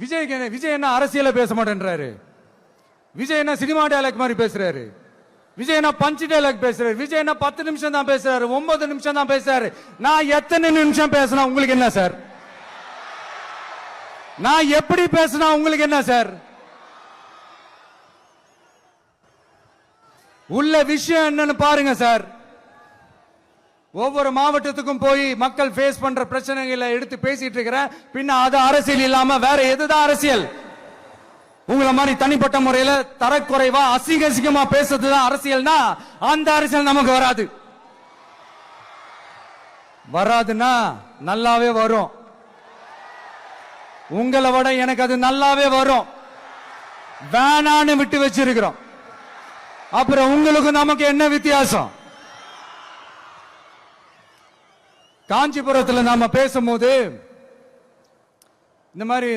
விஜய் என்ன அரசியல பேச மாட்டேன்றாரு, விஜய் என்ன சினிமா டயலாக் மாதிரி பேசுறாரு, விஜய் என்ன பஞ்ச் டயலாக் பேசுறாரு, விஜய் என்ன 10 நிமிஷம் தான் பேசுறாரு, 9 நிமிஷம் தான் பேசுறாரு. நான் எத்தனை நிமிஷம் பேசினா உங்களுக்கு என்ன சார்? நான் எப்படி பேசினா உங்களுக்கு என்ன சார்? உள்ள விஷயம் என்னன்னு பாருங்க சார். ஒவ்வொரு மாவட்டத்துக்கும் போய் மக்கள் ஃபேஸ் பண்ற பிரச்சனைகளை எடுத்து பேசிட்டு இருக்கிறேன். பின்ன அது அரசியல் இல்லாம வேற எதுதான் அரசியல்? உங்களை மாதிரி தனிப்பட்ட முறையில தரக்குறைவா அசிங்க அசிங்கமா பேசுறதுதான் அரசியல்னா அந்த அரசியல் நமக்கு வராது. வராதுன்னா நல்லாவே வரும். உங்களை விட எனக்கு அது நல்லாவே வரும். வேணான்னு விட்டு வச்சிருக்கிறோம். அப்புறம் உங்களுக்கு நமக்கு என்ன வித்தியாசம்? காஞ்சிபுரத்தில் நாம பேசும்போது இந்த மாதிரி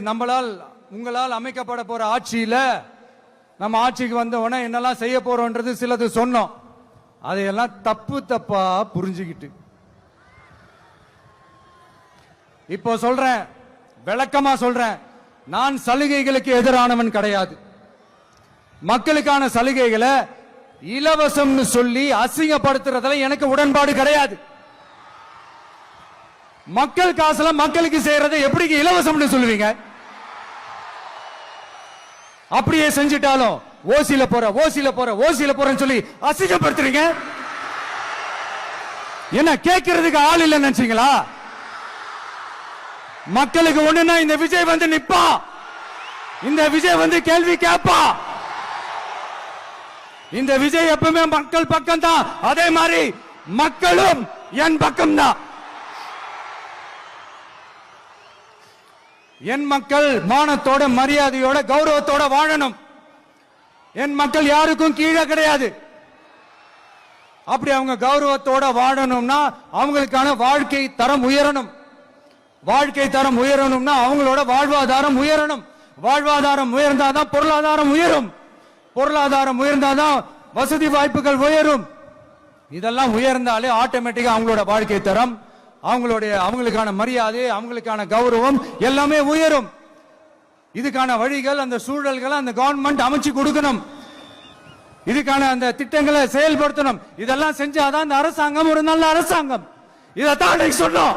உங்களால் அமைக்கப்பட போற ஆட்சியில நம்ம ஆட்சிக்கு வந்த உடனே என்னெல்லாம் செய்ய போறோம்ன்றது சிலது சொன்னோம். அதையெல்லாம் தப்பா புரிஞ்சுக்கிட்டு இப்போ சொல்றேன், விளக்கமா சொல்றேன். நான் சலுகைகளுக்கு எதிரானவன் கிடையாது. மக்களுக்கான சலுகைகளை இலவசம்னு சொல்லி அசிங்கப்படுத்துறதுல எனக்கு உடன்பாடு கிடையாது. மக்கள் காசுல மக்களுக்கு செய்யறதை எப்படி இலவசம்னு சொல்லுவீங்க? அப்படியே செஞ்சிட்டாலும் ஓசில போறேன்னு சொல்லி அசிங்கப்படுத்துறீங்க. என்ன கேட்கறதுக்கு ஆள் இல்லைன்னு நினைச்சீங்களா? மக்களுக்கு ஒண்ணுன்னா இந்த விஜய் வந்து நிப்பா, இந்த விஜய் வந்து கேள்வி கேட்பா. இந்த விஜய் எப்பவுமே மக்கள் பக்கம் தான். அதே மாதிரி மக்களும் என் பக்கம் தான். என் மக்கள் மானத்தோட மரியாதையோட கௌரவத்தோட வாழணும். என் மக்கள் யாருக்கும் கீழே கிடையாது. அப்படி அவங்க கௌரவத்தோட வாழணும்னா அவங்களுக்கான வாழ்க்கை தரம் உயரணும். வாழ்க்கை தரம் உயரணும்னா அவங்களோட வாழ்வாதாரம் உயரணும். வாழ்வாதாரம் உயர்ந்தாதான் பொருளாதாரம் உயரும். பொருளாதாரம் உயர்ந்தாதான் வசதி வாய்ப்புகள் உயரும். இதெல்லாம் உயர்ந்தாலே ஆட்டோமேட்டிக்கா அவங்களோட வாழ்க்கை தரம், அவங்களுக்கான மரியாதை, அவங்களுக்கான கௌரவம் எல்லாமே உயரும். இதுக்கான வழிகள், அந்த சூழல்களை அந்த கவர்மெண்ட் அமைச்சு கொடுக்கணும். இதுக்கான அந்த திட்டங்களை செயல்படுத்தணும். இதெல்லாம் செஞ்சாதான் அந்த அரசாங்கம் ஒரு நல்ல அரசாங்கம். இதைத்தான் சொன்னோம்.